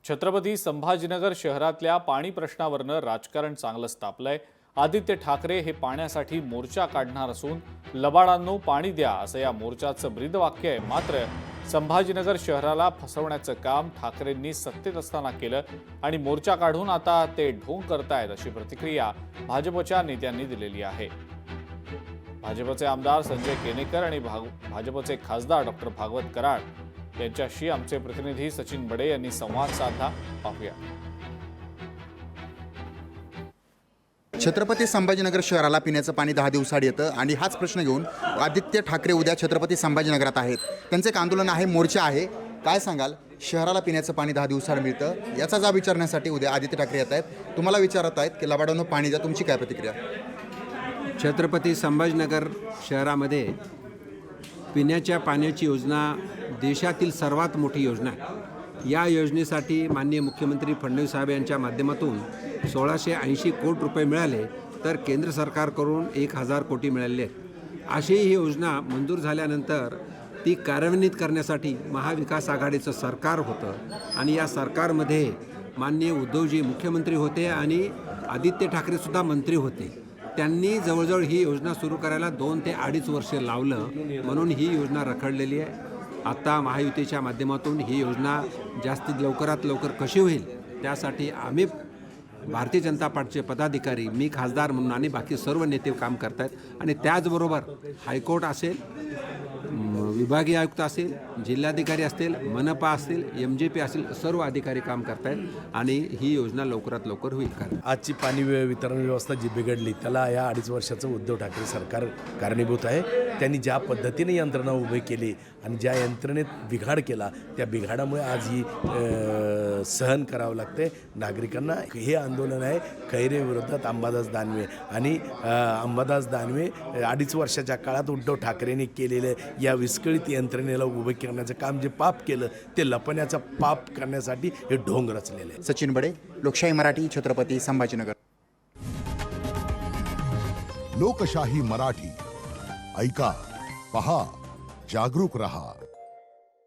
छत्रपती संभाजीनगर शहरातल्या पाणी प्रश्नावरनं राजकारण चांगलंच तापलंय। आदित्य ठाकरे हे पाण्यासाठी मोर्चा काढणार असून लबाडांनो पाणी द्या असं या मोर्चाचं ब्रीदवाक्य आहे। मात्र संभाजीनगर शहराला फसवण्याचं काम ठाकरेंनी सत्तेत असताना केलं आणि मोर्चा काढून आता ते ढोंग करतायत अशी प्रतिक्रिया भाजपच्या नेत्यांनी दिलेली आहे। भाजपचे आमदार संजय केनेकर आणि भाजपचे खासदार डॉक्टर भागवत कराड यांच्याशी आमचे प्रतिनिधी सचिन बडे यांनी संवाद साधला। पाहूया। छत्रपती संभाजीनगर शहराला पिण्याचं पाणी 10 दिवसाआड येतं आणि हाच प्रश्न घेऊन आदित्य ठाकरे उद्या छत्रपती संभाजीनगरात आहेत। त्यांचे एक आंदोलन आहे, मोर्चा आहे। काय सांगाल, शहराला पिण्याचं पाणी 10 दिवसाआड मिळतं, याचा जाब विचारण्यासाठी उद्या आदित्य ठाकरे येत आहेत। तुम्हाला विचारत आहेत की लबाडांनो पाणी द्या, तुमची काय प्रतिक्रिया? छत्रपती संभाजीनगर शहरामध्ये पिण्याच्या पाण्याची योजना देशातील सर्वात मोठी योजना आहे। या योजनेसाठी माननीय मुख्यमंत्री फडणवीस साहेब यांच्या माध्यमातून 1680 कोटी रुपये मिळाले, तर केंद्र सरकारकडून 1000 कोटी मिळालेले आहेत। अशी ही योजना मंजूर झाल्यानंतर ती कार्यान्वित करण्यासाठी महाविकास आघाडीचं सरकार होतं आणि या सरकारमध्ये माननीय उद्धवजी मुख्यमंत्री होते आणि आदित्य ठाकरेसुद्धा मंत्री होते। त्यांनी जवळजवळ ही योजना सुरू करायला 2 ते 2.5 वर्ष लावलं, म्हणून ही योजना रखडलेली आहे। आता महायुतीच्या माध्यमातून ही योजना जास्तीत लवकरात लवकर कशी होईल त्यासाठी आम्ही भारतीय जनता पार्टीचे पदाधिकारी, मी खासदार म्हणून आणि बाकी सर्व नेते काम करत आहेत आणि त्याचबरोबर हायकोर्ट असेल, विभागीय आयुक्त असेल, जिल्हाधिकारी असतील, मनपा असेल, MJP असेल, सर्व अधिकारी काम करत आहेत आणि ही योजना लवकरात लवकर होईल। आजची पाणी वितरण व्यवस्था जी बिघडली त्याला या 2.5 वर्षाचं उद्धव ठाकरे सरकार कारणीभूत आहे। त्यांनी ज्या पद्धतीने यंत्रणा उभी केली आणि ज्या यंत्रणेत बिघाड केला त्या बिघाडामुळे आज ही सहन करावं लागते नागरिकांना। हे आंदोलन आहे खैरे विरोधात अंबादास दानवे आणि अंबादास दानवे 2.5 वर्षाच्या काळात उद्धव ठाकरेंनी केलेलं या विस्कळीत यंत्रणेला उभे करण्याचं काम, जे पाप केलं ते लपण्याचं पाप करण्यासाठी हे ढोंग रचलेलं आहे। सचिन बडे, लोकशाही मराठी, छत्रपती संभाजीनगर। लोकशाही मराठी, ऐका, पहा, जागरूक रहा।